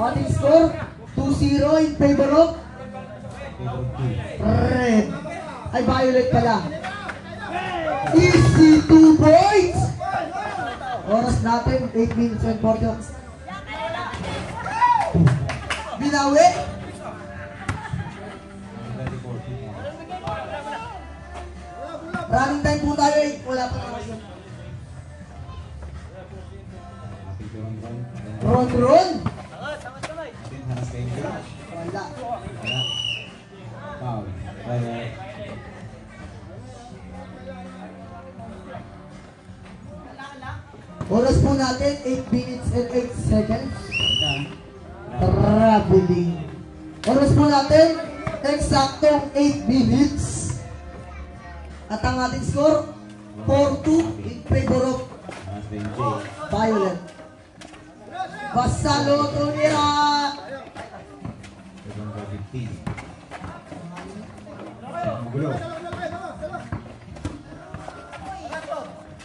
Ating score, 2-0 in favor of red. Ay, violet pala. Easy 2 points. Oras natin, 8 minutes and 40 seconds. Binawi. Running time po tayo eh. Wala pa naman yun. Ron. Wala. Oras po natin, 8 minutes and 8 seconds. Traveling. Oras po natin, eksaktong 8 minutes. At ang ating score, 4-2 in favor of violet. Basalo Tunira.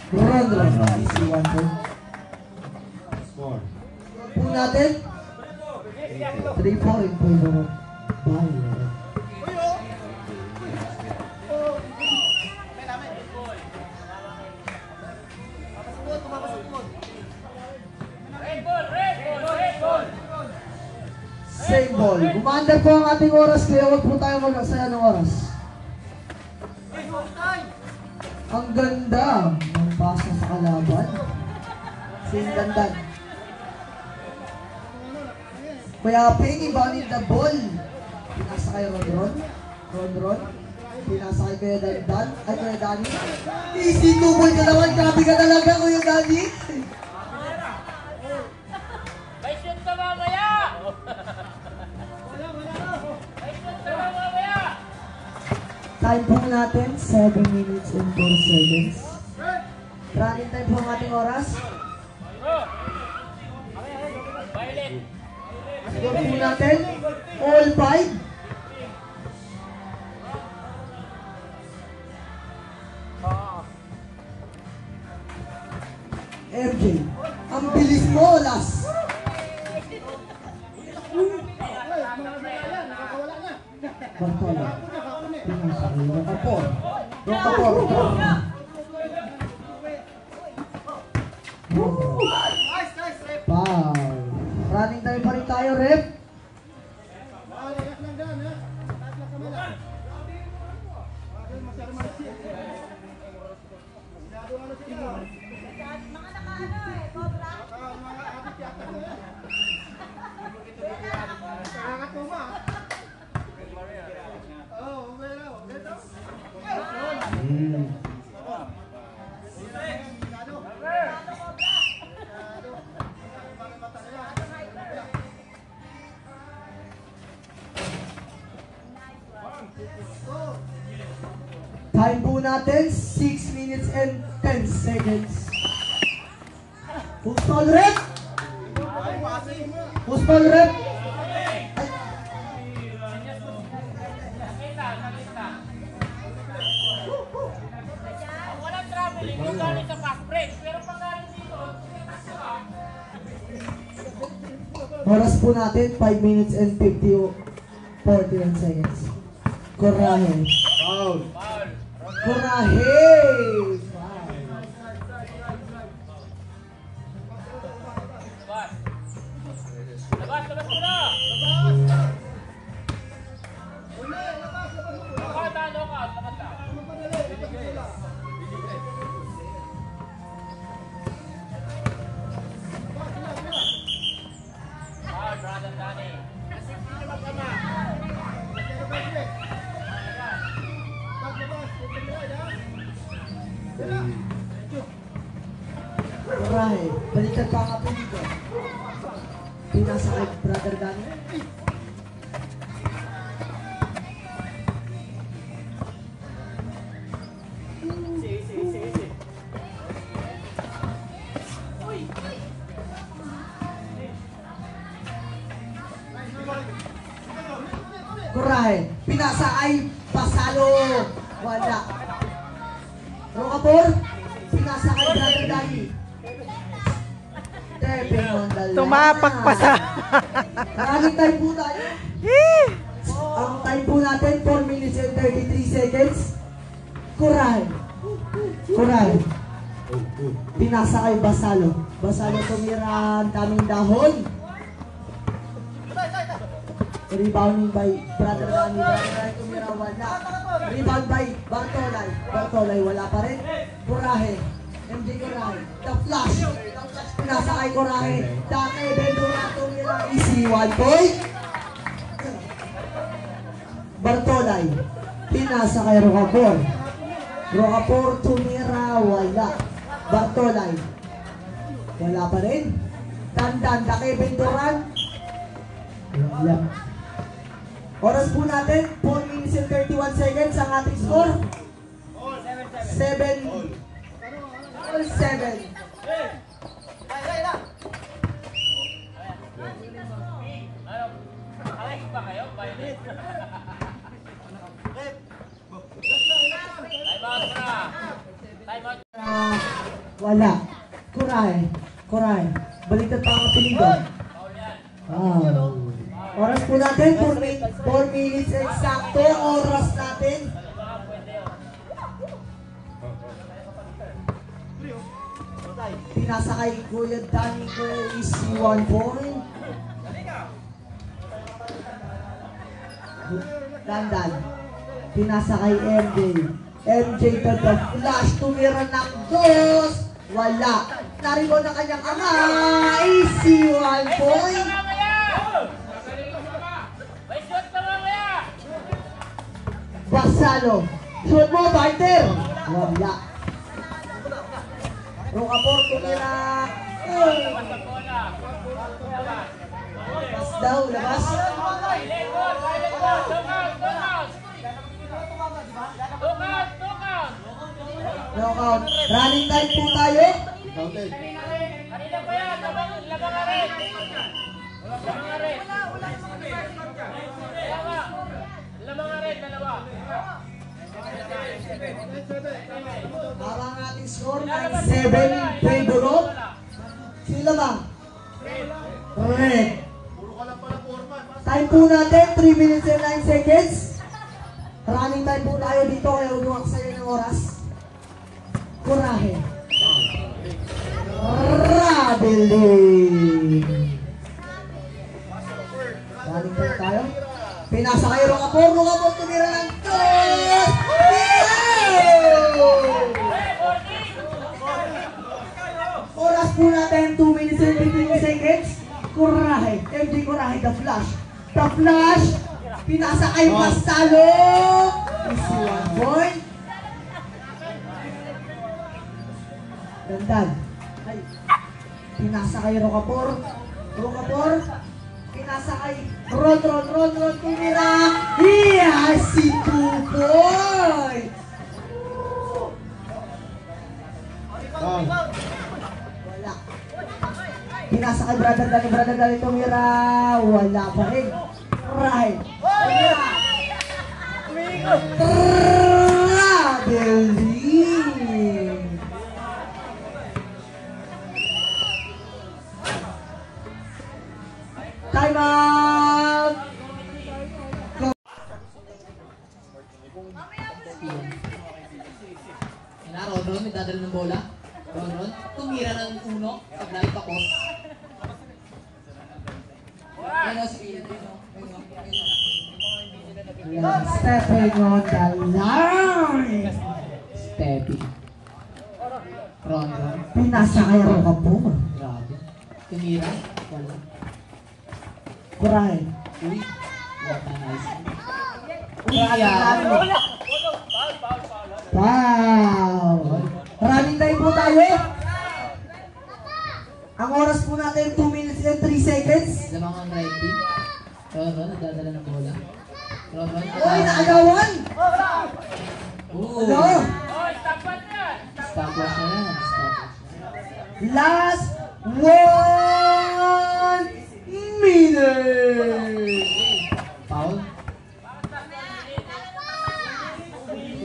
Ron. Easy 1 point. Score po natin, 3-4 in favor of violet. Same ball. Gumanda po ang ating oras, kaya huwag po tayo mag-aksaya ng oras. Ang ganda ng pasa sa kalaban. Sindandan. Kaya Ping, ibanin the ball. Pinasa kay Ron. Pinasa kay Kuya Dandan. Ay, Kuya Dani. Easy 2 ball ka naman. Grabe ka talaga, Kuya Dani. Time po natin, 7 minutes and 4 seconds. Running time po ang ating oras. Score po natin, all 5. MJ, ang bilis mo, last. Bartolo. Kapor. Wow. Running time pa rin tayo, rep. Time po natin, 6 minutes and 10 seconds. Who's ball rep? Who's ball rep? Walang traveling, kung galing sa fast break. Pero pag galing dito, Oras po natin, 5 minutes and 41 seconds. Coraje. Foul. Coraje! Labas mo na! Lokat. Labas na. Brother Danny. Coraje. Balikan pa nga po dito. Pinasa kay Brother Danny. Coraje. Pinasa ay pasalo. Wala. Rocapor. Pinasa kay Brother Danny. Stepping on the line. Tumapak pa sa... Maraming time po tayo. Ang time po natin, 4 minutes and 33 seconds. Kuray. Kuray. Pinasa kay Basalo. Basalo tumira, ang daming dahon. Rebounding by Brother Danny. Brother Danny tumira, wala. Rebound by Bartolay. Bartolay, wala pa rin. Kurahe. MJ Kurahe. The flash. Pinasa kay Kurahe. Dake, Bendura tumira. Easy, 1 point. Bartolay. Pinasa kay Rocapor. Rocapor tumira, wala. Bartolay. Wala pa rin. Dandan, Dake, Benduran. Wala. Oras po natin, 4 minutes and 31 seconds ang ating score. 7. All 7. Alex ba kayo? Violet? Time out na. Time out. Wala. Kuray. Kuray. Baliktad pa ang apelido. Foul yan. Oras po natin, 4 minutes eksakto. Oras natin. Baka pwede yun. Pinasa kay Kuya Danny ko is 1 point. Dandan. Pinasa kay MJ. MJ to the flash. Tumira ng dos. Wala. Naribo na kanyang ama. Easy 1 point. May shot ka mamaya! Basalo. Shoot mo, fighter. Wala. Rocapor tumira. Labas ang bola. Labas. Labas daw, labas. Violet ball! Violet ball! Look out! Look out! Look out! Look out! Knockout. Running time po tayo. Kanina pa yan! Labang nga rin! Labang nga rin! Labang nga rin! Dalawa! Para ang ating score, 9-7 in favor of. Sila ba? Red. Time po natin, 3 minutes and 9 seconds. Running time po tayo dito, kaya umuwak sa'yo ng oras. Kurahe. Rabeling. Running time tayo. Pinasa kay Rocapor. Rocapor tumira ng dos. Oras po natin, 2 minutes and 15 seconds. Kurahe. MJ Kurahe, the flash. The flash. Pinasa kay Basalo. Easy 1 point. Dandan. Ay. Pinasa kay Rocapor. Rocapor. Pinasa kay Ron. Tumira. Yes, si 2 points. Wala. Pinasa kay Brother Danny tumira. Wala pa rin. Right. Traveling. Time out. Ron, may dadala ng bola. Ron, tumira ng uno. Sablay tapos. Ano si Ian? Stepping on the line. Stepping. Ron. Pinasa kay Rocapor. Grabe. Tumira. Wala. Kurahe. Uy. What a nice. Wow! Running time po tayo. Ang oras po natin 2 minutes and 3 seconds. Lamang ang ready. Ron, nagdadala ng bola. Ron. Uy, naagawan! Oo. Ano? Oh, stopwatch yan! Stopwatch na yan. Last 1 minute! Foul. 2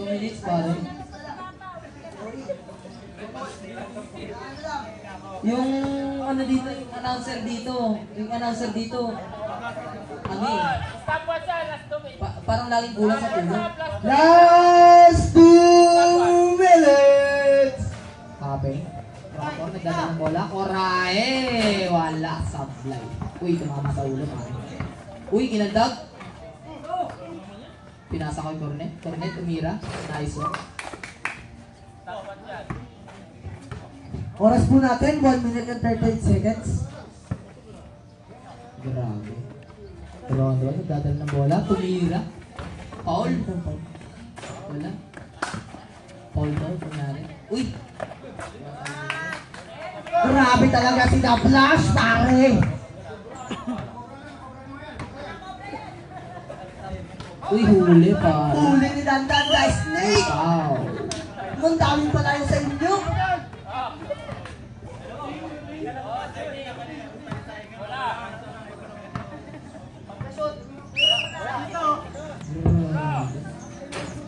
minutes pa rin. Yung ano dito Sino yung announcer dito? Yung announcer dito. Ano eh? Stopwatch yan, last 2 minutes. Parang laging kulang sa tulog. Last 2 minutes! Kape. Rapor, nagdala ng bola. Korae! Wala. Sablay. Uy, tumama sa ulo. Pare. Uy, kinandag. Pinasa ko yung Cornet. Cornet, tumira. Nice one. Stopwatch yan. Oras po natin, 1 minute and 38 seconds. Grabe. Rondo, nagdadala ng bola. Tumira. Paul. Wala. Paul to, kunyari. Uy! Grabe talaga si The Flash, pare! Uy, huli pare. Huli ni Dandan, guys, Snake! Wow. Ang daming palayo sa inyo!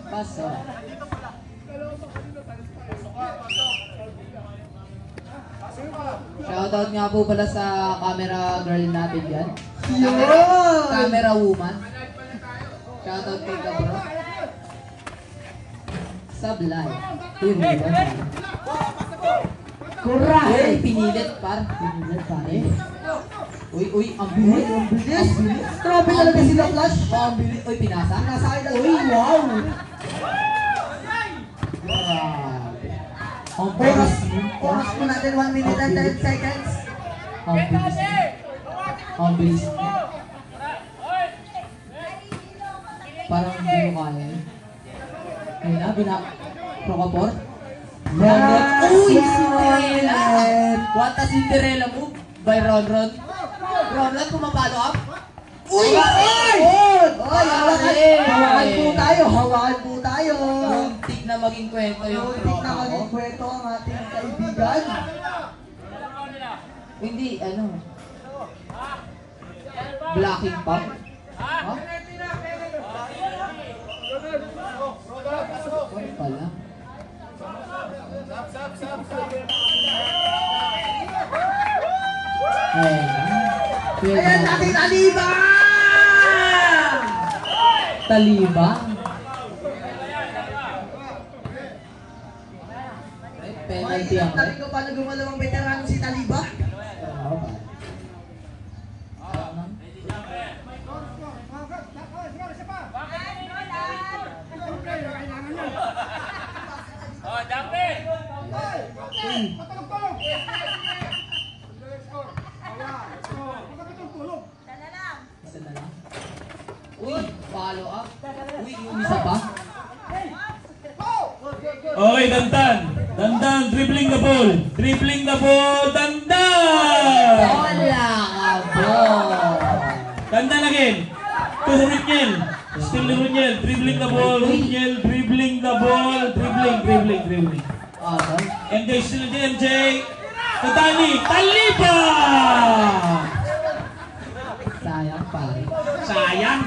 Paso. Shoutout nga po pala sa camera girl natin dyan. Yun! Camera woman. Shoutout kay Cabro. Sablay. Uy, huli ba? Kura! Uy, pinilit par. Pinilit pare. Uy, ang bilis. Ang bilis! Grabe talaga si The Flash! Ang bilis. Uy, pinasa. Nasa akin Uy, wow! Grabe. Ang bilis. Oras po natin, 1 minute and 10 seconds. Ang bilis. Ang bilis. Parang hindi mo kaya. Ayun na, Procopor. Ronron. Uy, Cinderella! What a Cinderella move by Ronron. Ronron, pumapalo up. Uy! Oy! Hawakan po tayo! Hawakan po tayo! Muntik na maging kwento yung Muntik na tropa ko. maging kwento ang ating kaibigan. Hindi, ano. Blocking pa. Ha? Ano pala? Ayan natin Talibang! Talibang? Penalty May ang tabi ko paano gumalaw ang veterano si Taliba? Oh, Jampi! Isa na lang. Uy, follow up. Uy, yung isa pa. Okay, Dandan. Dandan, dribbling the ball. Dribbling the ball, Dandan! Wala ka po. Dandan again. To Runiel. Still Runiel. Dribbling the ball. Runiel, dribbling the ball. Dribbling. Okay. MJ, still MJ. To Dani. Taliba! Sayang pare. Sayang.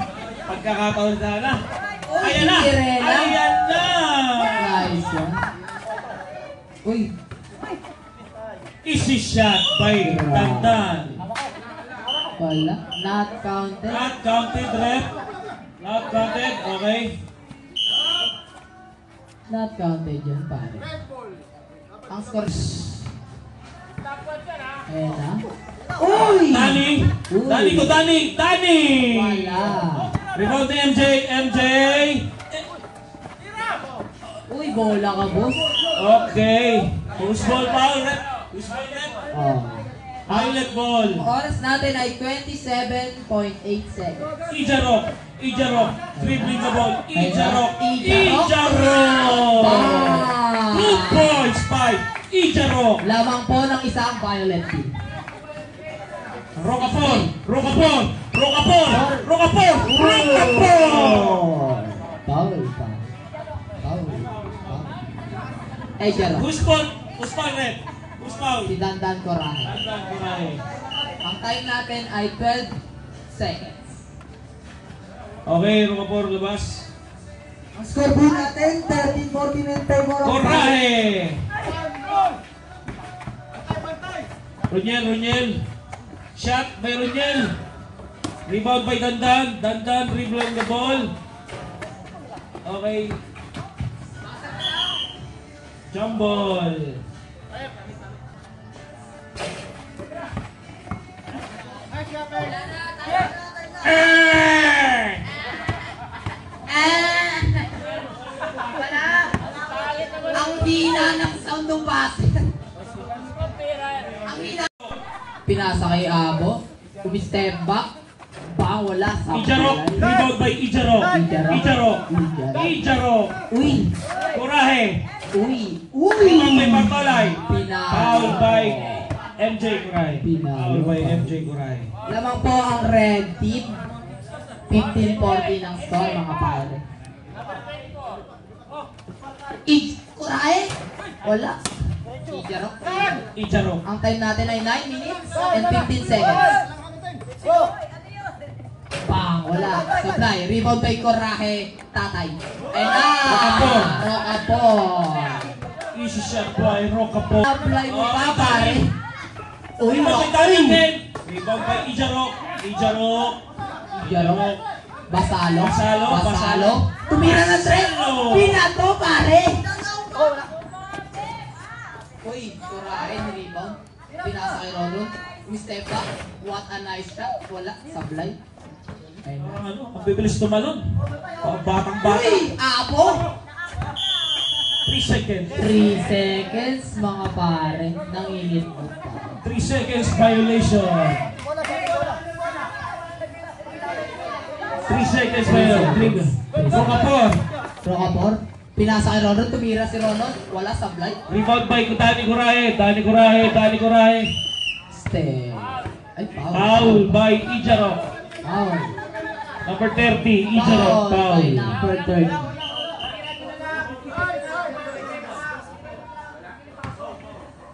Pagkakataon sana. Ayan na. Cinderella. Ayan na. Nice yan. Uy, Easy shot by Dandan. wala. Not counted. Not counted, ref. Not counted. Okay. Not counted yan pare. Ang score. Stopwatch yan, ha? Ayan na. Uy! Dani. Uy. Dani to Dani. Dani. Wala. Rebound ni MJ. MJ. Uy, bola ka boss. Okay. Who's ball foul? Who's ball net? Oh. Violet ball. Oras natin ay 27.8 seconds. Ijarok. Dribbling the ball. Ijarok. Ijarok. 2 points by Ijarok. Lamang po ng isang violet team. Rocafon. Foul pa. Eh, Jero. Who's ball red? Who's foul? Si Dandan Coraje. Dandan Kuray. Ang time natin ay 12 seconds. Okay, Rocafon labas. Ang score po natin, 13-14 and 10 more of Kuray. Roniel. Shot by Roniel. Rebound by Dandan. Dandan dribbling the ball. Okay. Jump ball. Ang hina ng sound ng base. Ang hina. Pinasa kay Abo. Umistep back. Bang wala sa Ijarok. Rebound by Ijarok. Ijarok. Uy. Coraje. Uy. Rebound by Bartolay. Pinalo. Foul by MJ Coray. Pinalo. Foul by MJ Coray. Lamang po ang red team. 15-40 ng score mga pare. Kuray! Wala. Ijarok. Ijarok. Ang time natin ay 9 minutes and 15 seconds. Bang! Wala. Supply. Rebound by Coraje. Tatay. Ayun na! Rocapor. Rocapor. Easy shot by Rocapor. Apply mo pa pare. Uy, Rebound by Dandan. Rebound by Ijarok. Ijarok. Basalo. Tumira ng straight. Pinato pare. Uy, Coraje. Rebound. Pinasa kay Rolo. Step back. What a nice shot. Wala. Sablay. Ayun na. Ano? Ang bibilis tumalon. Batang-bata. Uy! Apo! 3 seconds. 3 seconds mga pare. Nangingit mo pa. 3 seconds violation. 3 seconds violation. Rocapor. Rocapor. Pinasa kay Ronald. Tumira si Ronald. Wala sablay. Rebound by Dani Coraje. Step. Ay, foul. Foul by Ijarok. Foul. Number 30, Ijarok. Foul by Foul. number 30.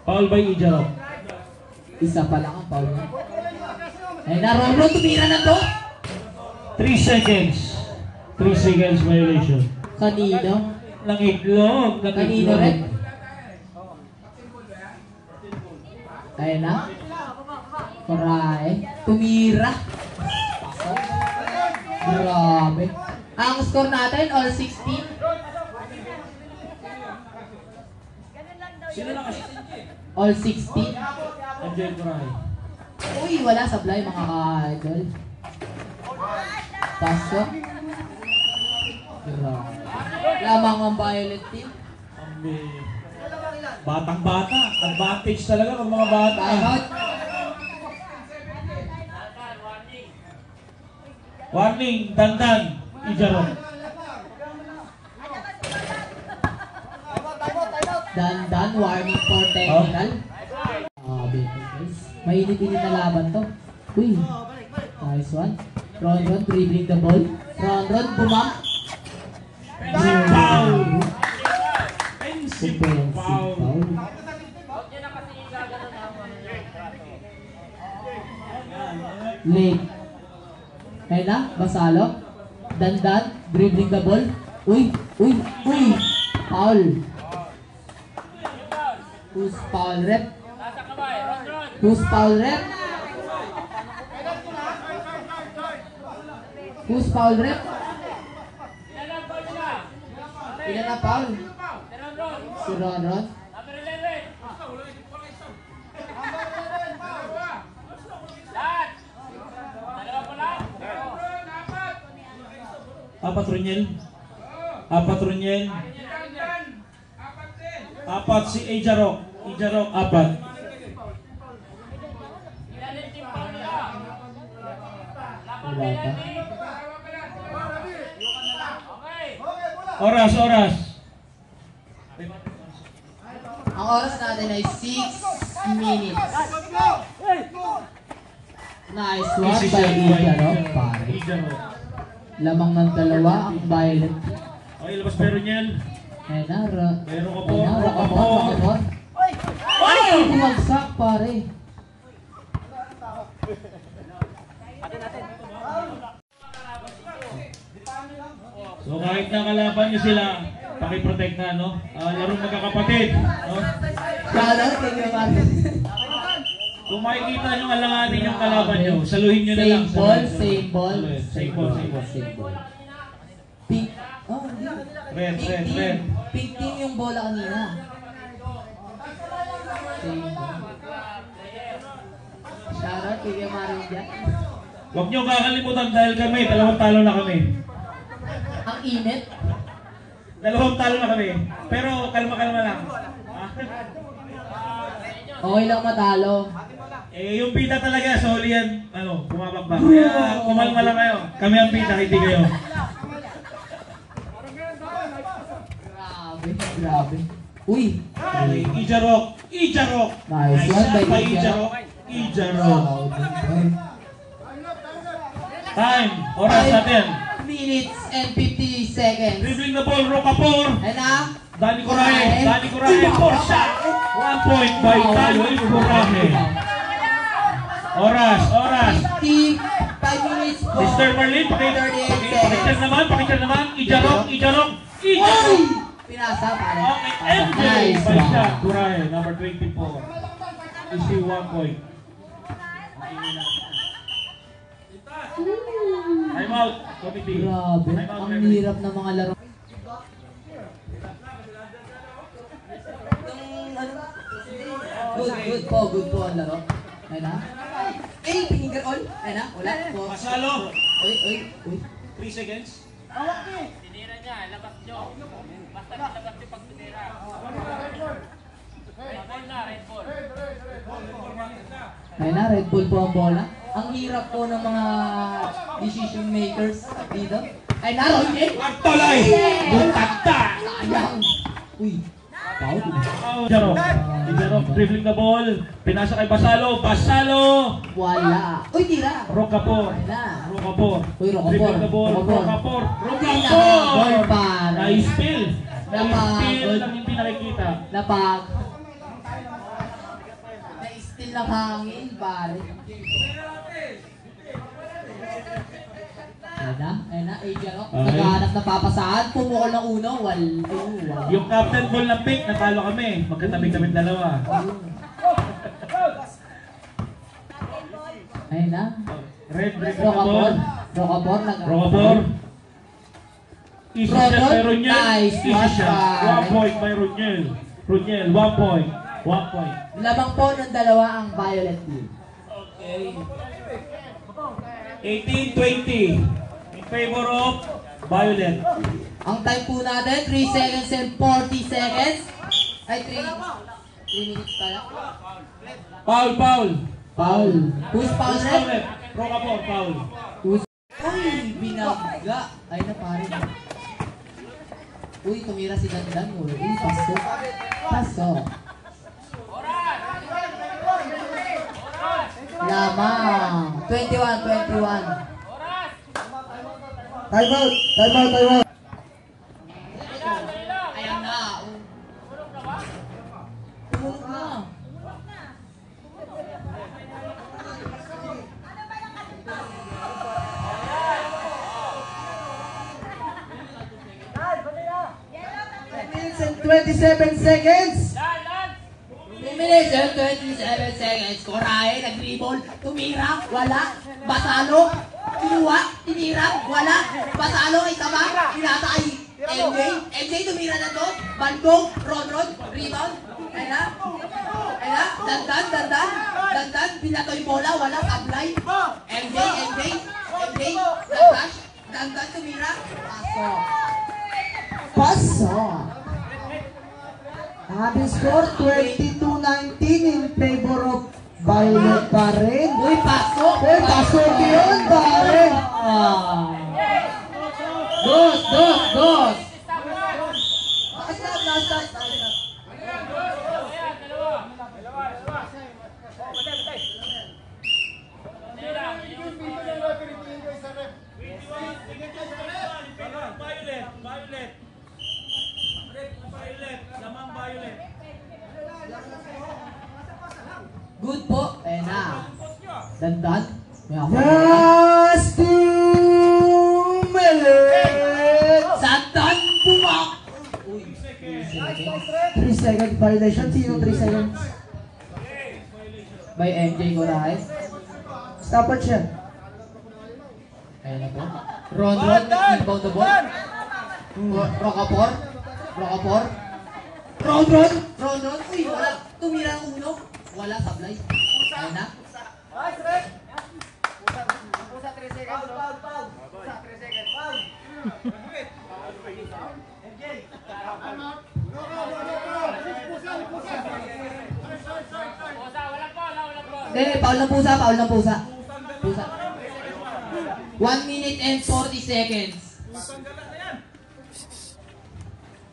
Foul by Ijarok. Isa pa lang ang foul niya. Ay na, Ronald. Tumira na to. 3 seconds. 3 seconds violation. Kanino? Nangitlog. Kanino rin? Ayun na. Coraje. Tumira. Grabe. Ang score natin, all 16. Sino lang kasi? All 16. MJ Coraje. Uy, wala sablay mga ka-idol. Pasok. Grabe. Lamang ang violet team. Batang-bata. Advantage talaga ng mga bata. Timeout. Warning, Dandan, Ijarok. Dandan, warning for technical. Guys. Mainit-init na laban to. Uy. Nice one. Ron dribbling the ball. Ron bumang. Foul! Defensive foul. Late. Ayun na, Basalo. Dandan, dribbling the ball. Uy. Foul. Who's foul rep? Who's foul rep? Who's foul rep? Ilan na foul? Si Ron. Apat Roniel. Apat si Ijarok. Ijarok, apat. Wala pa. Oras. Ang oras natin ay 6 minutes. Nice one Easy by shot Ijarok, pare. Ijarok. Lamang ng dalawa ang violet. Okay, labas pa Roniel. Ayun na, Meron ka po. Rocapor. Ay! Bumagsak, pare. So kahit nakalaban nyo sila, pakiprotect na, no? Larong magkakapatid, no? Kala, tingnan naman. Kung makikita nyo, alanganin yung kalaban nyo. Saluhin nyo na lang. Same ball, Saluhin. same ball. Same ball, same ball. Same ball. Pink. Oh, hindi. Red, Pink red, team. red. Pink team yung bola kanina. Same ball. Shoutout kay Kuya Mario dyan. Huwag nyo kakalimutan dahil kami, dalawang talo na kami. Ang init. Dalawang talo na kami. Pero kalma-kalma lang. Okay lang matalo. Eh, yung pita talaga, sa huli yan, bumabakbak. Kaya kumalma lang kayo. Kami ang pita, hindi kayo. Grabe, grabe. Uy! Ijarok! Ijarok! Nice one by by Ijarok. Ijarok! Time! Oras natin. Minutes and 50 seconds. Dribbling the ball, Rocapor! And na? Dani Coraje! Dani Coraje! 4 shot! 1 point by Dani Coraje! Oras! 55 minutes po. Mr. Marlin, pakicheck naman, Ijarok! Oy! Pinasa pare. Okay, MJ Nice by one. shot, Coraje, number 24. You see 1 point. Time out, committee. Grabe. Time out, Ang referee. hirap ng mga laro. Good po ang laro. Ayun na. Finger all. Ayun na, wala. Masalo, Uy. 3 seconds. Tinira niya, labas nyo. Basta labas nyo pag tinira. Ball na, red ball. Ayun na, Red Bull po ang bola. Ang hirap po ng mga decision makers dito. Ayun na, Roy! Magtolay! Butagta! Sayang! Uy, foul. Ijarok, dribbling the ball. Pinasa kay Basalo. Basalo! Wala. Uy, tira! Rocapor. Wala. Rocapor. Uy, Rocapor. Dribbling the ball. Rocapor. Rocapor. Ball pa. Na-spill. Napag- Na-spill lang hindi nakikita. Napag. Na-still ng hangin, pare. Ayun na, Ijarok. Okay. Naghahanap na papasahan. Pumukol ng uno. Wala. Yung captain ball ng pink, natalo kami. Magkatabi-tabi dalawa. Ayun na. Red, dribbling the ball. Rocapor. Rocapor. Easy shot by Roniel. Nice. Easy shot. One 1 point by Roniel. Roniel, 1 point. 1 point. Lamang po ng dalawa ang Violet Team. Okay. 18-20. In favor of Violet. Ang time po natin, 3 seconds and 40 seconds. Ay, 3 minutes pala. Foul, foul. Foul. Who's foul, Who's Red? foul? Rocapor, foul. Uy, binagga. Ay na pare. Uy, tumira si Dandan. Uy, paso. Paso. Lamang. 21. Time out! Time out! Ayan na. Tumunog na. Minutes and 27 seconds! 2 minutes and 27 seconds. Korahe, nag-dribble, tumira, wala. Basalo, kinuha, tinira, wala. Basalo, isa ba? Pinata kay MJ. MJ tumira na to. Bandong, Ron, rebound. Ayun na. Dandan, pinato yung bola, wala, apply. MJ, nag-rush. Dandan tumira. Paso. Ating score, 22-19 in favor of Violet pa rin. Uy, paso. Eh, pasok yun, pare. Dos. Last time. Violet. Lamang Violet. Good po. Ayun na. Dandan. May ako. Just 2 minutes! Sandan bumak. Uy. 3 second violation. Sino 3 seconds? by MJ Coraes. Stoppage yan. Ayan na po. Ron, inbound the ball. Rocapor. Ron. Uy, wala. Tumira ang uno. Wala, sablay. Ayan na. Pusa 3 seconds. Pusa 3 seconds. Foul ng pusa. Pusa. 1 minute and 40 seconds.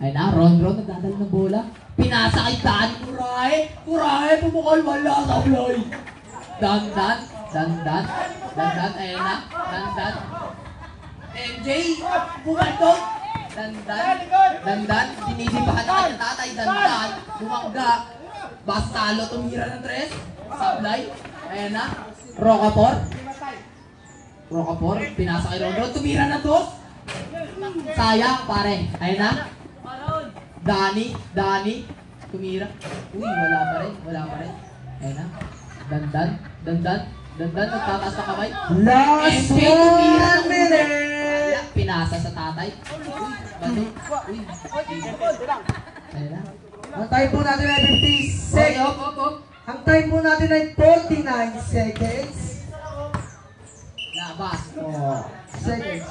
Ayun na, Ron, nagdadal ng bola. Pinasa kay Dani Kurahe, pumukol, wala, sablay. Dandan, ayun na, dandan. MJ, bumaldog. Dandan, sinisipahan na kanyang tatay, dandan, bumangga. Bastalo, tumira ng 3. Sablay, ayun na. Rocapor, pinasa kay Ron, tumira ng 2. Sayang, pare. Ayun na. Dani, tumira. Uy, wala pa rin. Ayun na. Dandan, nagtataas na kamay. Last MJ, tumira 1 ng minute. pinasa sa tatay. Uy, ayun na. Ang time po natin ay 50 seconds. Op. Ang time po natin ay 49 seconds. Labas. Seconds.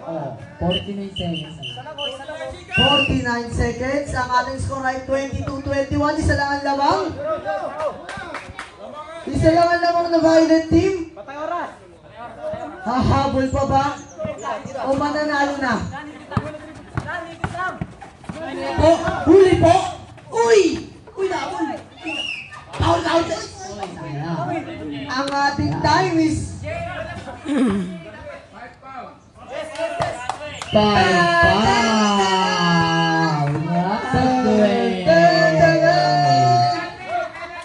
Oh, 49 seconds. 49 seconds. Ang ating score ay 22-21. Isa lang ang lamang. Isa lang ang lamang na Violet team. Hahabol pa ba? O mananalo na? Huli po! Uy! Nabol! Foul! Sayang. Ang ating time is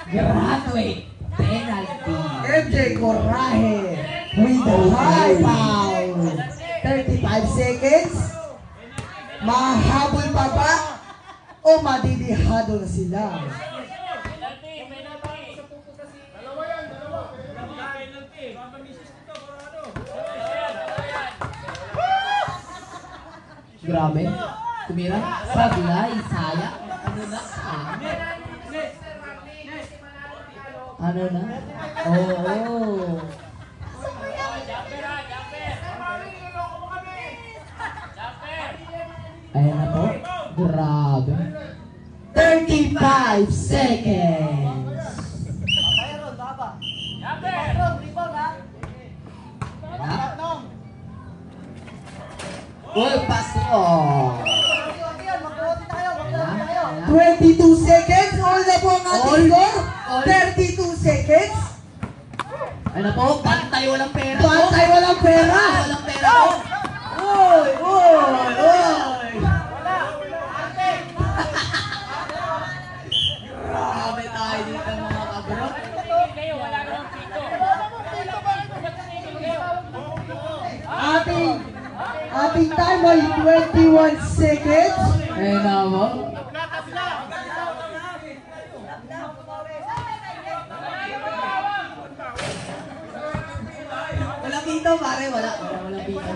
Graduate penalty. MJ Coraje with the high foul. 35 seconds. Mahabol pa ba? O madidihado na sila? Grabe. Tumira. Sablay. Sayang. Ano na? Oo. Ayan na po. Grabe. 35 seconds. Uy, paso. 22 seconds. All na po ang ating score. All. 32 seconds. Ayan na po. Pantay walang pera. Pantay walang pera. Pantay walang pera. Oy! Grabe tayo dito mga kabro. Ating time ay 21 seconds. Ayan na mo. Walang pito pare. Walang pito.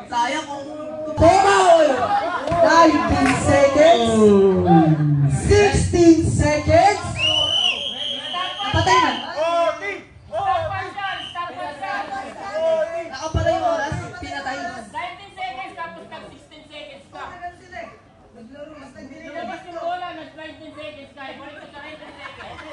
Sayang kung... Foul! 19 seconds. 16 seconds. Napatay na. Nakapatay yung oras. Pinatay na. 19 seconds tapos nag 16 seconds ka. Nilabas yung bola, nag 19 seconds ka. Balik ko sa 19 seconds.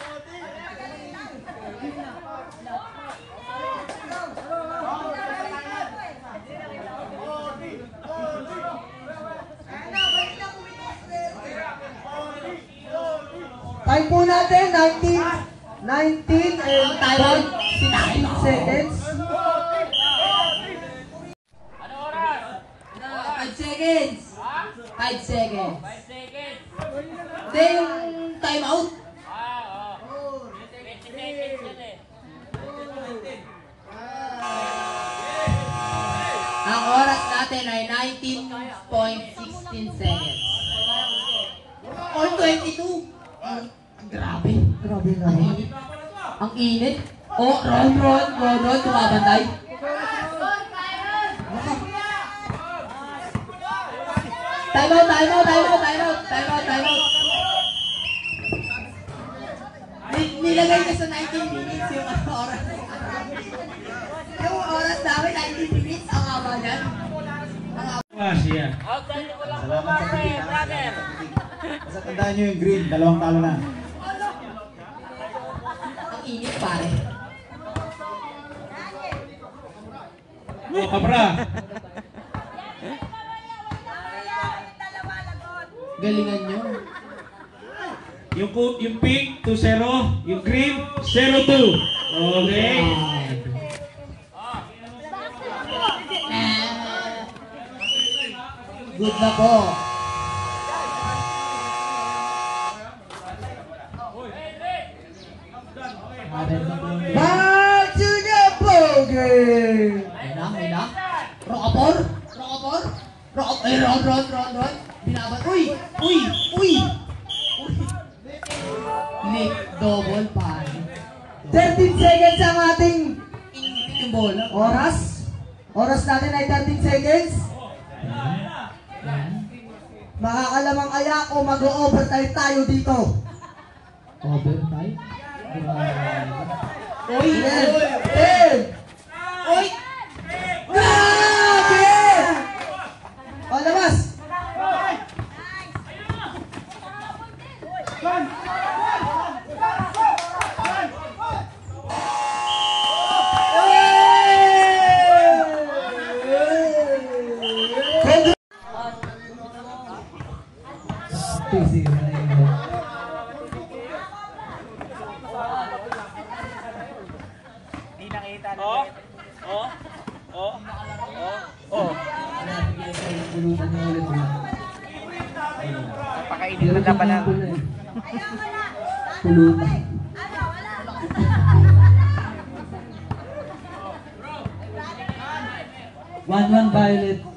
Time po natin, 19 and Time. 16 seconds. Ano oras? 5 seconds. 5 seconds. 5 seconds. Hindi yung time out. Oo. 20 seconds yun eh. Ang oras natin ay 19.16 seconds. Grabe. Grabe nga. Ang init. Ang init. Oh, Ron, tumabantay. Time out. Nilagay ka sa 19 minutes yung oras. Yung oras namin, 19 minutes. Ang haba niyan. Siya. Outside ko lang po, Salamat sa pare, pitik, brother. Basta tandaan nyo yung green, 2 talo na. Ang init, pare. Oh, Kabra. Galingan nyo. Yung pink, 2-0. Yung green, 0-2. Okay. Good na po. Back to the ball game! Ayun na. Rockapor. Ron. Binaban. Uy. Lick, double, pare. 13 seconds ang ating Init yung bola. oras. Oras natin ay 13 seconds. Yan. Makakalamang aya o mag-overtime tayo dito. Overtime. Uy! 10! Uy! Grabe! O, labas! Hindi nakita na. Pakainin mo na pa lang. Pulutan. One Violet.